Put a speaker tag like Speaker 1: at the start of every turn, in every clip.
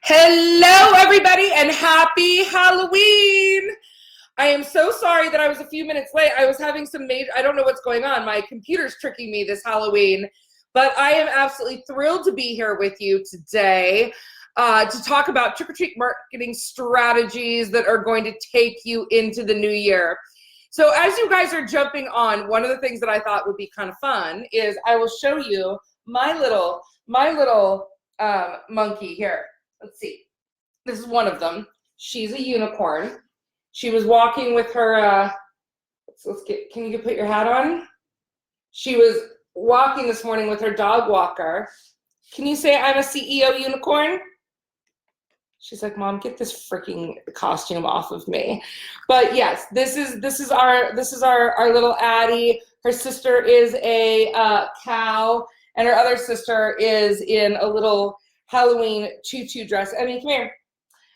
Speaker 1: Hello, everybody, and happy Halloween. I am so sorry that I was a few minutes late. I was having some I don't know what's going on. My computer's tricking me this Halloween, but I am absolutely thrilled to be here with you today to talk about trick-or-treat marketing strategies that are going to take you into the new year. So as you guys are jumping on, one of the things that I thought would be kind of fun is I will show you my little monkey here. Let's see. This is one of them. She's a unicorn. She was walking with her, can you put your hat on? She was walking this morning with her dog walker. Can you say I'm a CEO unicorn? She's like, Mom, get this freaking costume off of me. But yes, this is our little Addie. Her sister is a cow, and her other sister is in a little Halloween tutu dress. I mean, come here.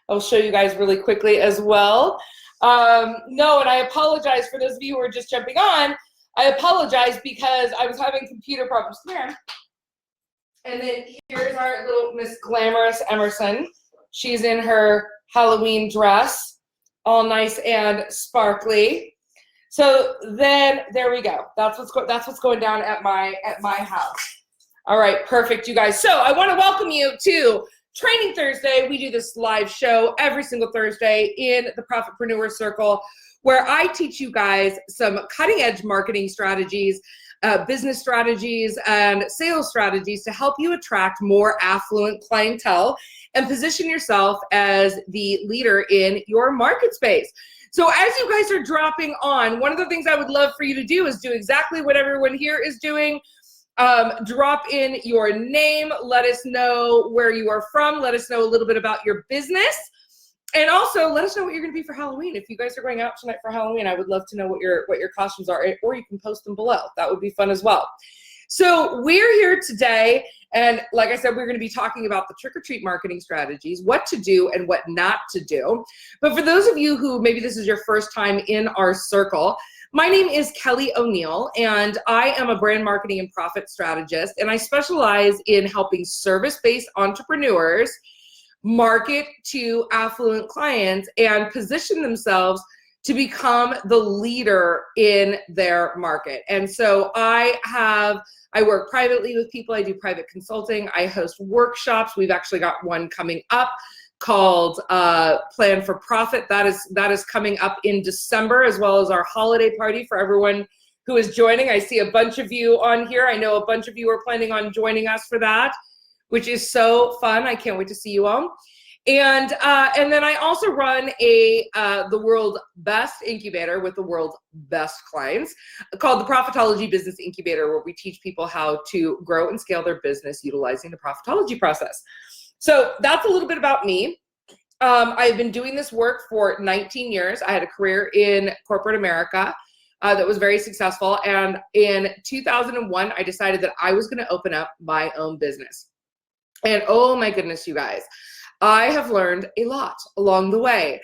Speaker 1: I'll show you guys really quickly as well. No, and I apologize for those of you who are just jumping on. I apologize because I was having computer problems. Come here. And then here's our little Miss Glamorous Emerson. She's in her Halloween dress, all nice and sparkly. So then there we go. That's what's going down at my house. All right, perfect, you guys. So I want to welcome you to Training Thursday. We do this live show every single Thursday in the Profit-preneur Circle, where I teach you guys some cutting-edge marketing strategies, business strategies, and sales strategies to help you attract more affluent clientele and position yourself as the leader in your market space. So as you guys are dropping on, one of the things I would love for you to do is do exactly what everyone here is doing. Drop in your name, let us know where you are from, let us know a little bit about your business, and also let us know what you're going to be for Halloween. If you guys are going out tonight for Halloween, I would love to know what your costumes are, or you can post them below. That would be fun as well. So we're here today, and like I said, we're going to be talking about the trick-or-treat marketing strategies, what to do and what not to do. But for those of you who maybe this is your first time in our circle, my name is Kelly O'Neill, and I am a brand marketing and profit strategist, and I specialize in helping service-based entrepreneurs market to affluent clients and position themselves to become the leader in their market. And so I work privately with people. I do private consulting. I host workshops. We've actually got one coming up called Plan for Profit. That is coming up in December, as well as our holiday party for everyone who is joining. I see a bunch of you on here. I know a bunch of you are planning on joining us for that, which is so fun. I can't wait to see you all. And then I also run the world's best incubator with the world's best clients called the Profitology Business Incubator, where we teach people how to grow and scale their business utilizing the profitology process. So that's a little bit about me. I've been doing this work for 19 years. I had a career in corporate America that was very successful. And in 2001, I decided that I was going to open up my own business. And oh my goodness, you guys, I have learned a lot along the way.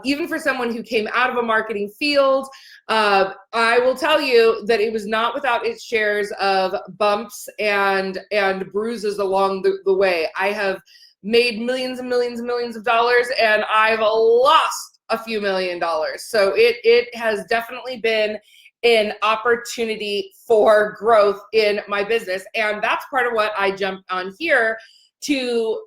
Speaker 1: Even for someone who came out of a marketing field, I will tell you that it was not without its shares of bumps and bruises along the way. I have made millions and millions and millions of dollars, and I've lost a few $1 million. So it has definitely been an opportunity for growth in my business. And that's part of what I jumped on here to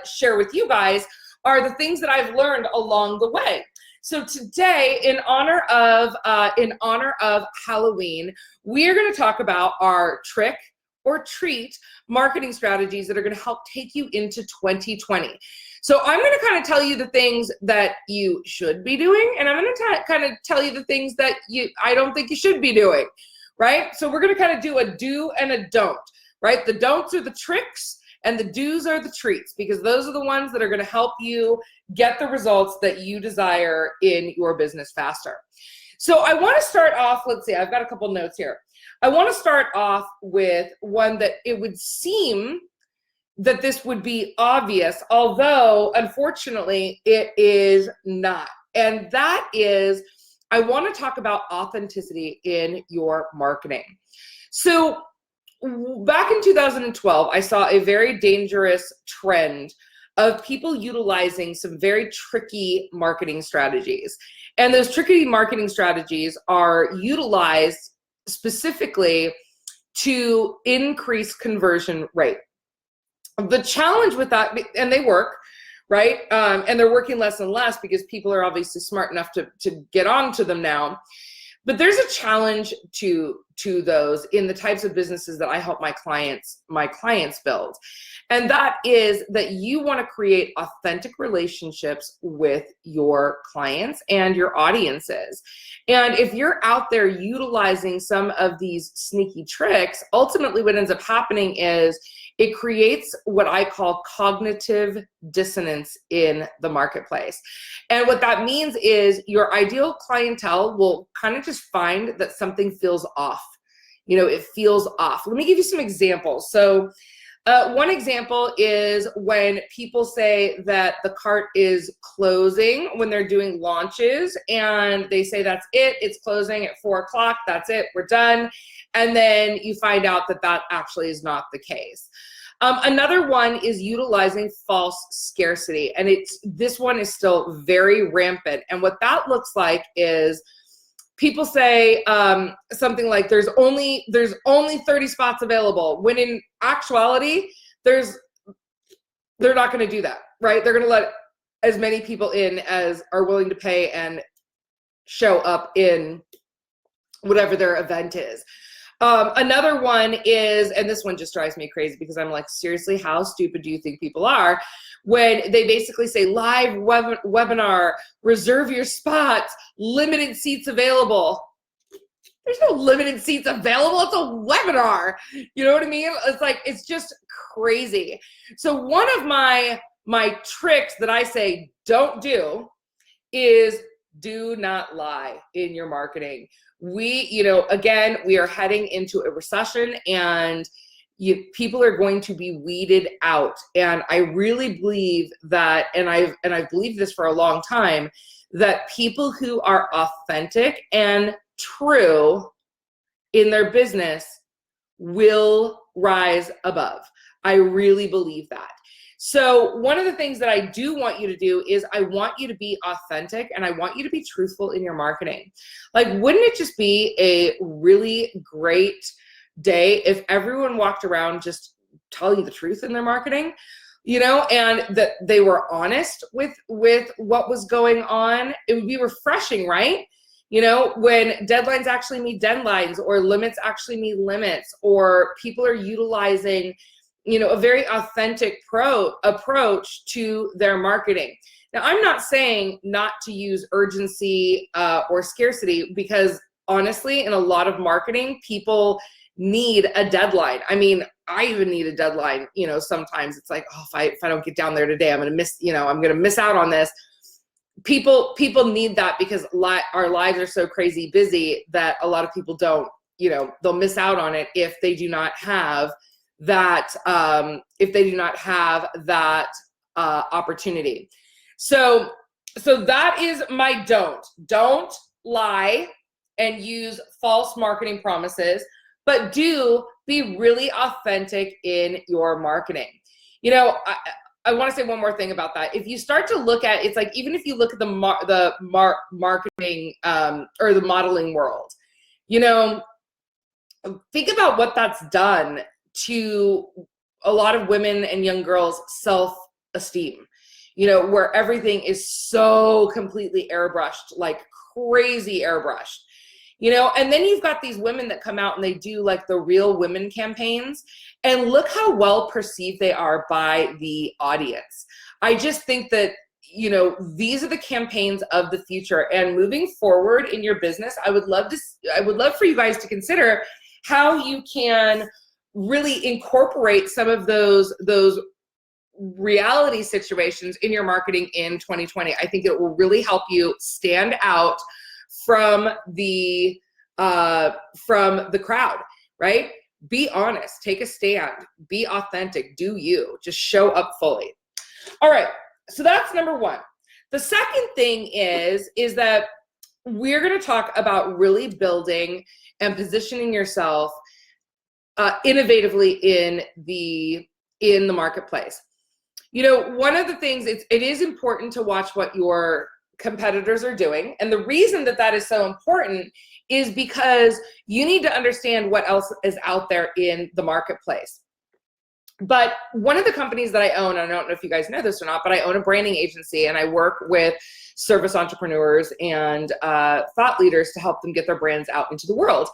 Speaker 1: share with you guys are the things that I've learned along the way. So today, in honor of Halloween, we are going to talk about our trick or treat marketing strategies that are going to help take you into 2020. So I'm going to kind of tell you the things that you should be doing, and I'm going to kind of tell you the things that I don't think you should be doing, right? So we're going to kind of do a do and a don't, right? The don'ts are the tricks, and the do's are the treats, because those are the ones that are going to help you get the results that you desire in your business faster. So I want to start off, let's see, I've got a couple notes here. I want to start off with one that it would seem that this would be obvious, although unfortunately it is not. And that is, I want to talk about authenticity in your marketing. So back in 2012, I saw a very dangerous trend of people utilizing some very tricky marketing strategies. And those tricky marketing strategies are utilized specifically to increase conversion rate. The challenge with that, and they work, right? And they're working less and less because people are obviously smart enough to get onto them now. But there's a challenge to those in the types of businesses that I help my clients build. And that is that you want to create authentic relationships with your clients and your audiences. And if you're out there utilizing some of these sneaky tricks, ultimately what ends up happening is it creates what I call cognitive dissonance in the marketplace. And what that means is your ideal clientele will kind of just find that something feels off. You know, it feels off. Let me give you some examples. So one example is when people say that the cart is closing when they're doing launches, and they say that's it, it's closing at 4 o'clock, that's it, we're done. And then you find out that that actually is not the case. Another one is utilizing false scarcity, and this one is still very rampant. And what that looks like is people say something like there's only 30 spots available, when in actuality they're not going to do that, right? They're going to let as many people in as are willing to pay and show up in whatever their event is. Another one is, and this one just drives me crazy because I'm like, seriously, how stupid do you think people are? When they basically say live webinar, reserve your spots, limited seats available. There's no limited seats available. It's a webinar. You know what I mean? It's like, it's just crazy. So one of my tricks that I say don't do is do not lie in your marketing. Again, we are heading into a recession, and people are going to be weeded out. And I really believe that, and I've believed this for a long time, that people who are authentic and true in their business will rise above. I really believe that. So one of the things that I do want you to do is I want you to be authentic, and I want you to be truthful in your marketing. Like, wouldn't it just be a really great day if everyone walked around just telling the truth in their marketing, and that they were honest with what was going on? It would be refreshing, right? When deadlines actually mean deadlines, or limits actually mean limits, or people are utilizing a very authentic approach to their marketing. Now, I'm not saying not to use urgency or scarcity, because honestly, in a lot of marketing, people need a deadline. I mean, I even need a deadline. Sometimes it's like, oh, if I don't get down there today, I'm going to miss out on this. People need that because our lives are so crazy busy that a lot of people don't, they'll miss out on it if they do not have that opportunity. So that is my don't lie and use false marketing promises, but do be really authentic in your marketing. I want to say one more thing about that. If you start to look at, it's like, even if you look at the marketing or the modeling world, think about what that's done to a lot of women and young girls' self-esteem, where everything is so completely airbrushed, like crazy airbrushed, and then you've got these women that come out and they do like the Real Women campaigns, and look how well perceived they are by the audience. I just think that, these are the campaigns of the future, and moving forward in your business, I would love for you guys to consider how you can really incorporate some of those reality situations in your marketing in 2020. I think it will really help you stand out from the crowd, right? Be honest, take a stand, be authentic, do you, just show up fully. All right, so that's number one. The second thing is that we're going to talk about really building and positioning yourself innovatively in the marketplace. One of the things, it is important to watch what your competitors are doing. And the reason that that is so important is because you need to understand what else is out there in the marketplace. But one of the companies that I own, I don't know if you guys know this or not, but I own a branding agency, and I work with service entrepreneurs and thought leaders to help them get their brands out into the world.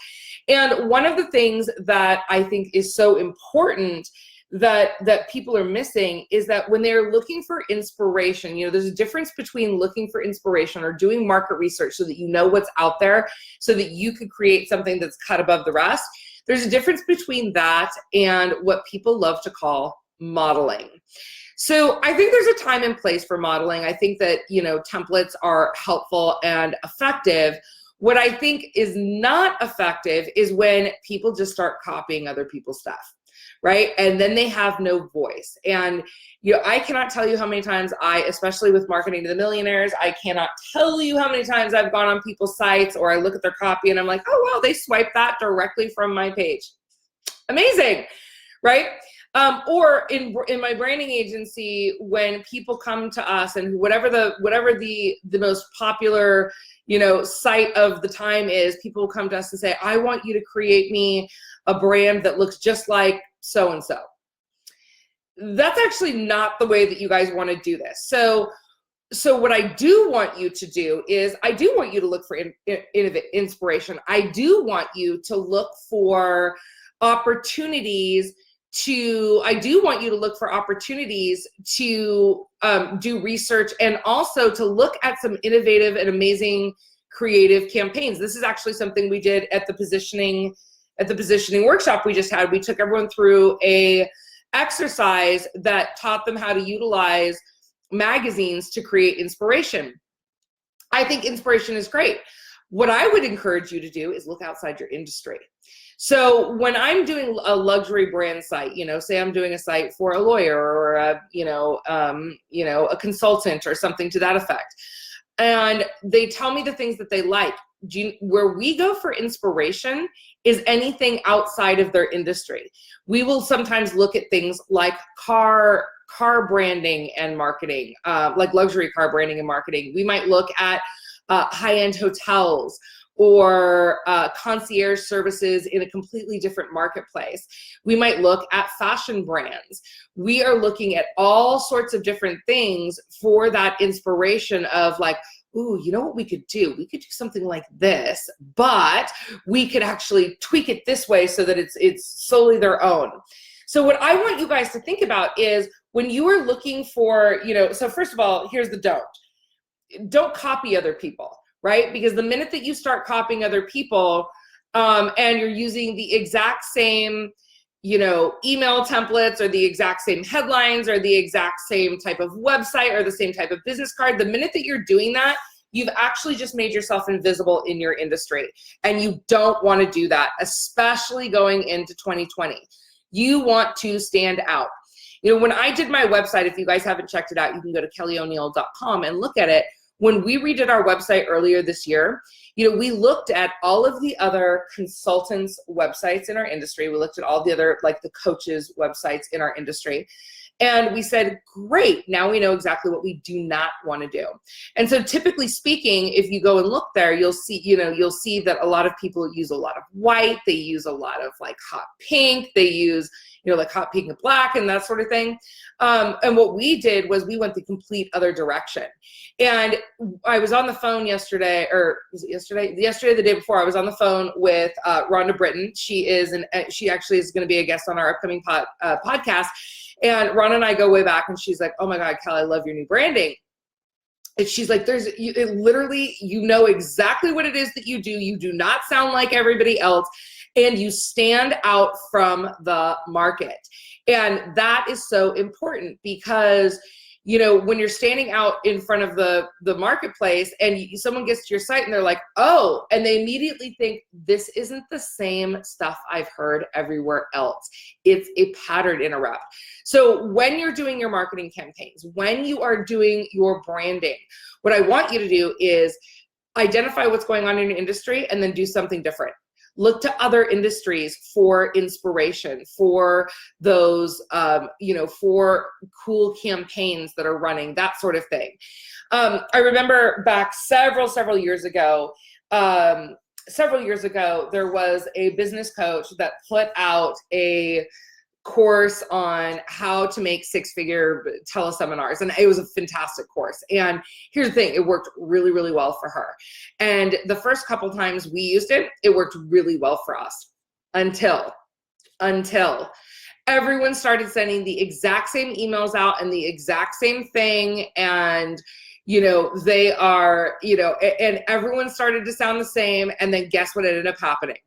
Speaker 1: And one of the things that I think is so important that people are missing is that when they're looking for inspiration, there's a difference between looking for inspiration or doing market research so that you know what's out there so that you could create something that's cut above the rest. There's a difference between that and what people love to call modeling. So I think there's a time and place for modeling. I think that, templates are helpful and effective. What I think is not effective is when people just start copying other people's stuff, right? And then they have no voice. And I cannot tell you how many times especially with marketing to the millionaires, I cannot tell you how many times I've gone on people's sites or I look at their copy and I'm like, oh, wow, they swiped that directly from my page. Amazing, right? Or in my branding agency, when people come to us and whatever the most popular, site of the time is, people will come to us and say, I want you to create me a brand that looks just like so-and-so. That's actually not the way that you guys want to do this. So what I do want you to do is I do want you to look for inspiration. I do want you to look for opportunities to do research and also to look at some innovative and amazing creative campaigns. This is actually something we did at the positioning workshop we just had. We took everyone through a exercise that taught them how to utilize magazines to create inspiration. I think inspiration is great. What I would encourage you to do is look outside your industry. So when I'm doing a luxury brand site, say I'm doing a site for a lawyer or a consultant or something to that effect, and they tell me the things that they like. Where we go for inspiration is anything outside of their industry. We will sometimes look at things like car branding and marketing, like luxury car branding and marketing. We might look at high-end hotels or concierge services in a completely different marketplace. We might look at fashion brands. We are looking at all sorts of different things for that inspiration of like, ooh, you know what we could do? We could do something like this, but we could actually tweak it this way so that it's solely their own. So what I want you guys to think about is when you are looking for, so first of all, here's the don't copy other people, right? Because the minute that you start copying other people and you're using the exact same, email templates or the exact same headlines or the exact same type of website or the same type of business card, the minute that you're doing that, you've actually just made yourself invisible in your industry. And you don't want to do that, especially going into 2020. You want to stand out. When I did my website, if you guys haven't checked it out, you can go to kellyoneal.com and look at it. When we redid our website earlier this year, we looked at all of the other consultants' websites in our industry. We looked at all the other, like the coaches' websites in our industry. And we said, great, now we know exactly what we do not want to do. And so typically speaking, if you go and look there, you'll see that a lot of people use a lot of white, they use a lot of like hot pink, they use, like hot pink and black and that sort of thing. And what we did was we went the complete other direction. And I was on the phone yesterday, or was it yesterday? Yesterday, the day before, I was on the phone with Rhonda Britton. She actually is going to be a guest on our upcoming podcast. And Rhonda and I go way back, and she's like, oh my God, Kel, I love your new branding. And she's like, literally, exactly what it is that you do. You do not sound like everybody else, and you stand out from the market. And that is so important because, when you're standing out in front of the marketplace and someone gets to your site and they're like, oh, and they immediately think this isn't the same stuff I've heard everywhere else. It's a pattern interrupt. So when you're doing your marketing campaigns, when you are doing your branding, what I want you to do is identify what's going on in your industry and then do something different. Look to other industries for inspiration, for those, for cool campaigns that are running, that sort of thing. I remember back several years ago, there was a business coach that put out a course on how to make six-figure teleseminars, and it was a fantastic course. And here's the thing, it worked really well for her. And the first couple times we used it, it worked really well for us until everyone started sending the exact same emails out and the exact same thing, and they are, and everyone started to sound the same. And then guess what ended up happening?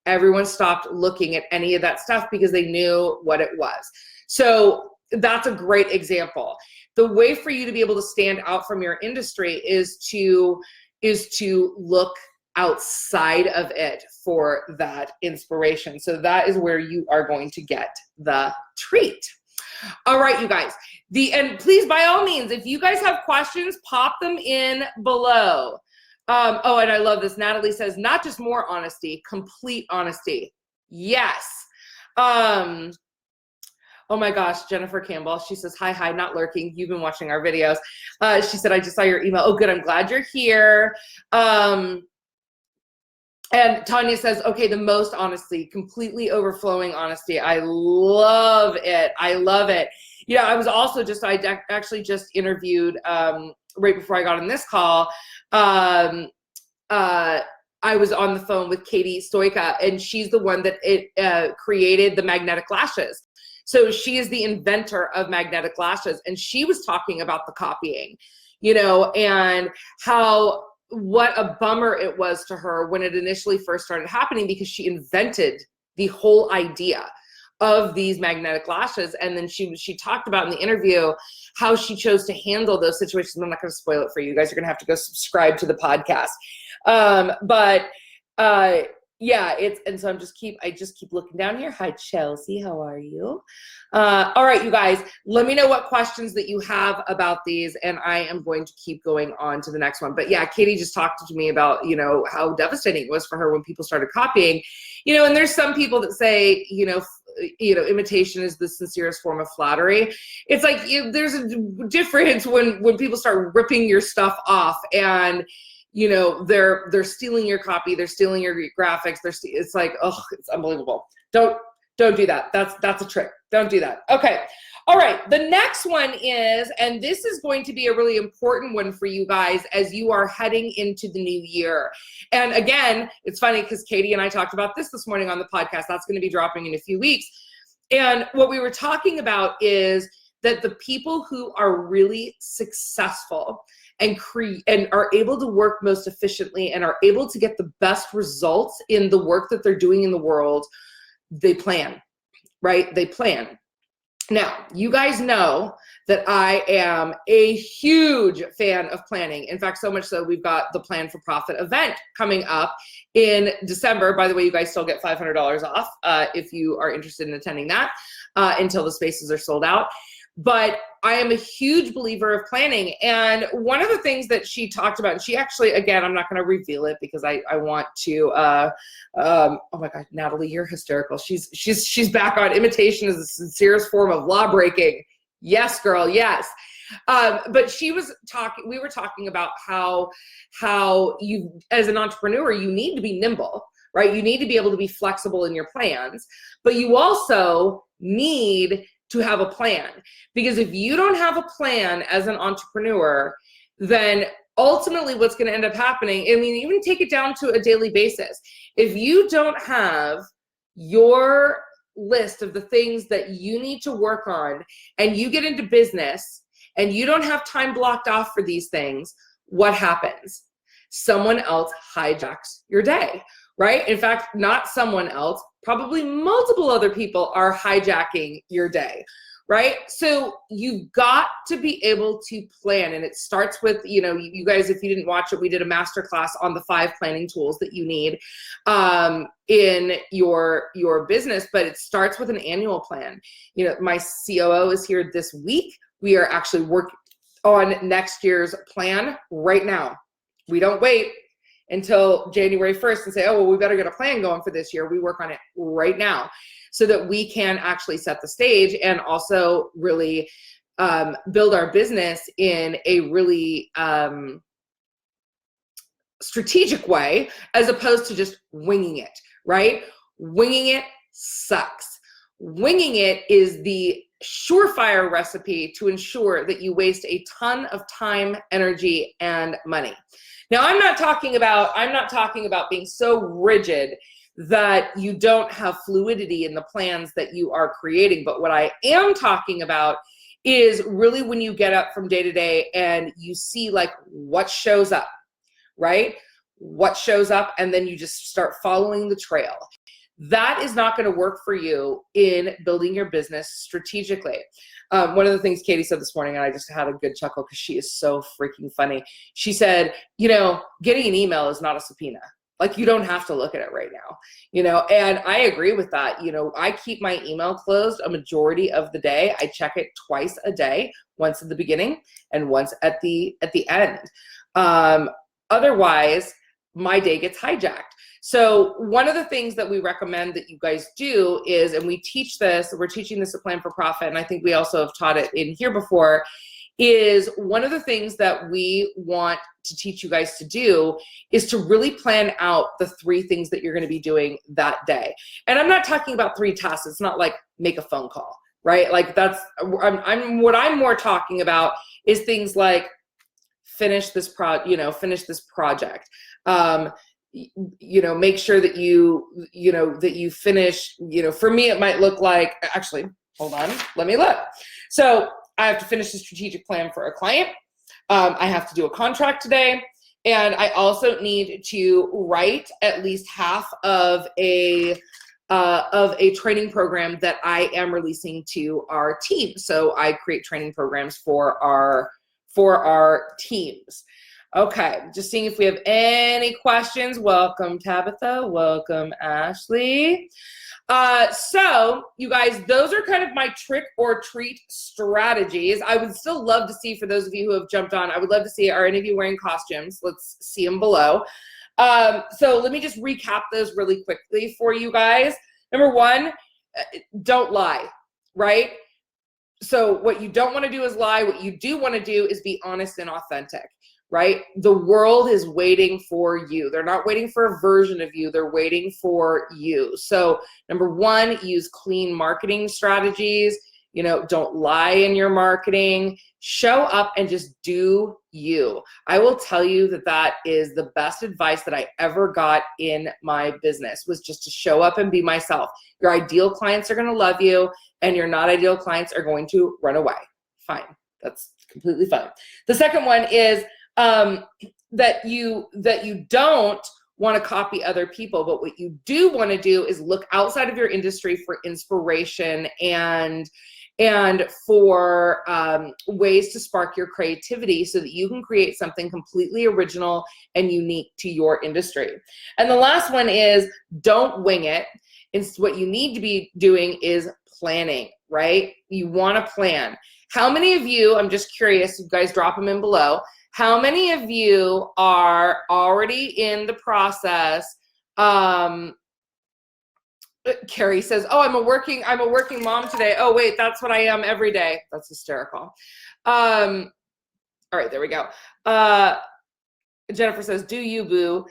Speaker 1: Everyone stopped looking at any of that stuff because they knew what it was. So that's a great example. The way for you to be able to stand out from your industry is to look outside of it for that inspiration. So that is where you are going to get the treat. All right, you guys. And please, by all means, if you guys have questions, pop them in below. Oh, and I love this. Natalie says, not just more honesty, complete honesty. Yes. Oh my gosh, Jennifer Campbell. She says, hi, not lurking. You've been watching our videos. She said, I just saw your email. Oh, good. I'm glad you're here. And Tanya says, okay, the most honesty, completely overflowing honesty. I love it. I love it. I was also I actually just interviewed, right before I got on this call, I was on the phone with Katie Stoika, and she's the one that created the magnetic lashes. So she is the inventor of magnetic lashes, and she was talking about the copying, and what a bummer it was to her when it initially first started happening, because she invented the whole idea of these magnetic lashes. And then she talked about in the interview how she chose to handle those situations. I'm not going to spoil it for you. You guys are going to have to go subscribe to the podcast. Yeah, and so I just keep looking down here. Hi, Chelsea, how are you? All right, you guys, let me know what questions that you have about these, and I am going to keep going on to the next one. But yeah, Katie just talked to me about, how devastating it was for her when people started copying, and there's some people that say, imitation is the sincerest form of flattery. It's like, there's a difference when people start ripping your stuff off, and they're stealing your copy, they're stealing your graphics, it's like, oh, it's unbelievable. Don't do that. That's a trick. Don't do that. Okay. All right. The next one is, and this is going to be a really important one for you guys as you are heading into the new year. And again, it's funny because Katie and I talked about this morning on the podcast. That's going to be dropping in a few weeks. And what we were talking about is that the people who are really successful and are able to work most efficiently and are able to get the best results in the work that they're doing in the world, they plan, right? They plan. Now, you guys know that I am a huge fan of planning. In fact, so much so we've got the Plan for Profit event coming up in December. By the way, you guys still get $500 off if you are interested in attending that until the spaces are sold out. But I am a huge believer of planning. And one of the things that she talked about, and she actually, again, I'm not going to reveal it because I want to, oh my God, Natalie, you're hysterical. She's back on imitation is the sincerest form of law breaking. Yes, girl. Yes. But we were talking about how you, as an entrepreneur, you need to be nimble, right? You need to be able to be flexible in your plans, but you also need to have a plan, because if you don't have a plan as an entrepreneur, then ultimately what's going to end up happening, I mean, even take it down to a daily basis. If you don't have your list of the things that you need to work on and you get into business and you don't have time blocked off for these things, what happens? Someone else hijacks your day, right? In fact, not someone else, probably multiple other people are hijacking your day, right? So you've got to be able to plan. And it starts with, you guys, if you didn't watch it, we did a masterclass on the 5 planning tools that you need in your business, but it starts with an annual plan. My COO is here this week. We are actually working on next year's plan right now. We don't wait until January 1st and say, oh, well, we better get a plan going for this year. We work on it right now so that we can actually set the stage and also really build our business in a really strategic way, as opposed to just winging it, right? Winging it sucks. Winging it is the surefire recipe to ensure that you waste a ton of time, energy, and money. Now, I'm not talking about being so rigid that you don't have fluidity in the plans that you are creating. But what I am talking about is really when you get up from day to day and you see like what shows up, right? What shows up, and then you just start following the trail. That is not going to work for you in building your business strategically. One of the things Katie said this morning, and I just had a good chuckle because she is so freaking funny. She said, getting an email is not a subpoena. Like, you don't have to look at it right now, and I agree with that. I keep my email closed a majority of the day. I check it twice a day, once at the beginning and once at the end. Otherwise, my day gets hijacked. So one of the things that we recommend that you guys do is, and we're teaching this at Plan for Profit, and I think we also have taught it in here before, is one of the things that we want to teach you guys to do is to really plan out the 3 things that you're going to be doing that day. And I'm not talking about 3 tasks. It's not like make a phone call, right? Like what I'm more talking about is things like finish this project. Make sure that you finish, for me, it might look like, actually, hold on, let me look. So I have to finish the strategic plan for a client. I have to do a contract today. And I also need to write at least half of a training program that I am releasing to our team. So I create training programs for our teams. Okay, just seeing if we have any questions. Welcome, Tabitha. Welcome, Ashley. So you guys, those are kind of my trick or treat strategies. I would still love to see, for those of you who have jumped on, I would love to see, are any of you wearing costumes? Let's see them below. So let me just recap those really quickly for you guys. Number 1, don't lie, right? So what you don't want to do is lie. What you do want to do is be honest and authentic, right? The world is waiting for you. They're not waiting for a version of you. They're waiting for you. So number 1, use clean marketing strategies. Don't lie in your marketing. Show up and just do you. I will tell you that is the best advice that I ever got in my business, was just to show up and be myself. Your ideal clients are going to love you, and your not ideal clients are going to run away. Fine. That's completely fine. The second one is that you don't want to copy other people, but what you do want to do is look outside of your industry for inspiration and for ways to spark your creativity so that you can create something completely original and unique to your industry. And the last one is don't wing it. It's what you need to be doing is planning, right? You want to plan. How many of you, I'm just curious, you guys drop them in below. How many of you are already in the process? Carrie says, oh, I'm a working mom today. Oh, wait, that's what I am every day. That's hysterical. All right, there we go. Jennifer says, do you, boo?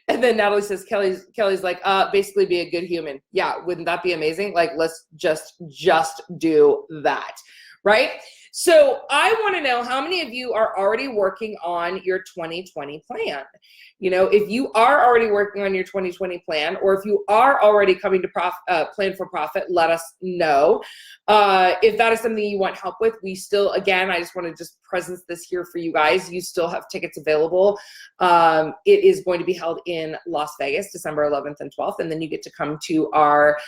Speaker 1: And then Natalie says, Kelly's like, basically be a good human. Yeah, wouldn't that be amazing? Like, let's just do that, right? So I want to know how many of you are already working on your 2020 plan. If you are already working on your 2020 plan, or if you are already coming to Plan for Profit, let us know. If that is something you want help with, we still, again, I just want to just presence this here for you guys. You still have tickets available. It is going to be held in Las Vegas, December 11th and 12th. And then you get to come to our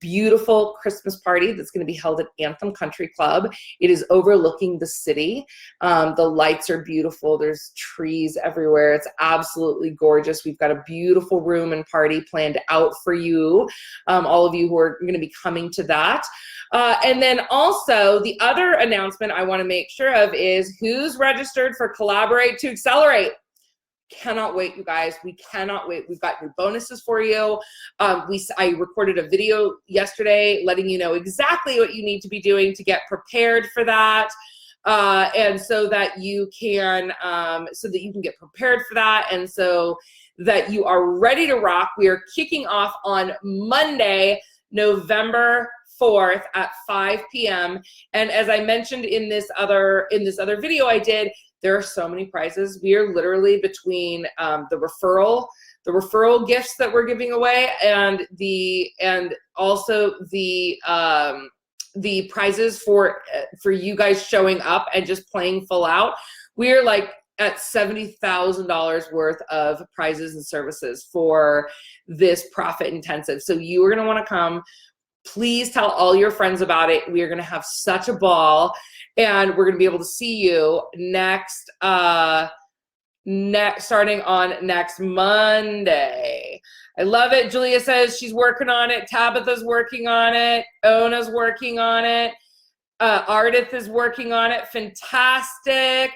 Speaker 1: beautiful Christmas party that's going to be held at Anthem Country Club. It is overlooking the city. The lights are beautiful. There's trees everywhere. It's absolutely gorgeous. We've got a beautiful room and party planned out for you, all of you who are going to be coming to that. And then also the other announcement I want to make sure of is who's registered for Collaborate to Accelerate. cannot wait, you guys. We cannot wait. We've got new bonuses for you. I recorded a video yesterday letting you know exactly what you need to be doing to get prepared for that. And so that you can get prepared for that, and so that you are ready to rock. We are kicking off on Monday, November 4th at 5 p.m. And as I mentioned in this other video I did, there are so many prizes. We are literally between the referral gifts that we're giving away, and also the prizes for you guys showing up and just playing full out. We are like at $70,000 worth of prizes and services for this profit intensive. So you are going to want to come. Please tell all your friends about it. We are going to have such a ball, and we're going to be able to see you starting on next Monday. I love it. Julia says she's working on it. Tabitha's working on it. Ona's working on it. Ardith is working on it. Fantastic.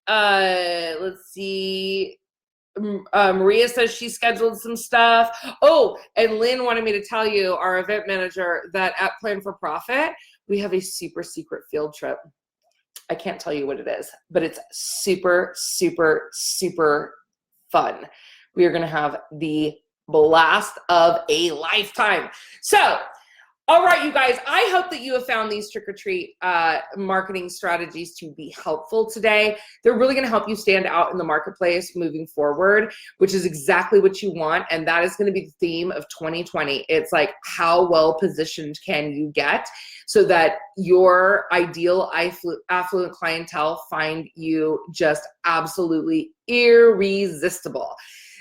Speaker 1: Let's see. Maria says she scheduled some stuff. Oh, and Lynn wanted me to tell you, our event manager, that at Plan for Profit, we have a super secret field trip. I can't tell you what it is, but it's super, super, super fun. We are going to have the blast of a lifetime. So, all right, you guys, I hope that you have found these trick-or-treat marketing strategies to be helpful today. They're really going to help you stand out in the marketplace moving forward, which is exactly what you want. And that is going to be the theme of 2020. It's like, how well positioned can you get so that your ideal affluent clientele find you just absolutely irresistible.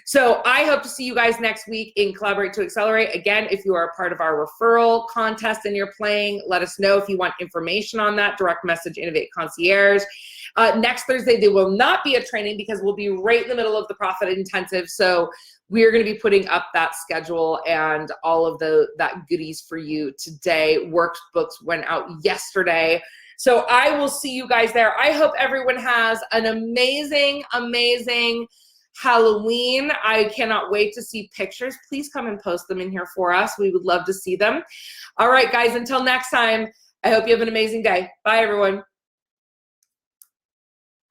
Speaker 1: So I hope to see you guys next week in Collaborate to Accelerate. Again, if you are a part of our referral contest and you're playing, let us know if you want information on that. Direct message Innovate Concierge. Next Thursday, there will not be a training because we'll be right in the middle of the Profit Intensive. So we're going to be putting up that schedule and all of that goodies for you today. Workbooks went out yesterday. So I will see you guys there. I hope everyone has an amazing, amazing Halloween. I cannot wait to see pictures. Please come and post them in here for us. We would love to see them. All right, guys, until next time, I hope you have an amazing day. Bye, everyone.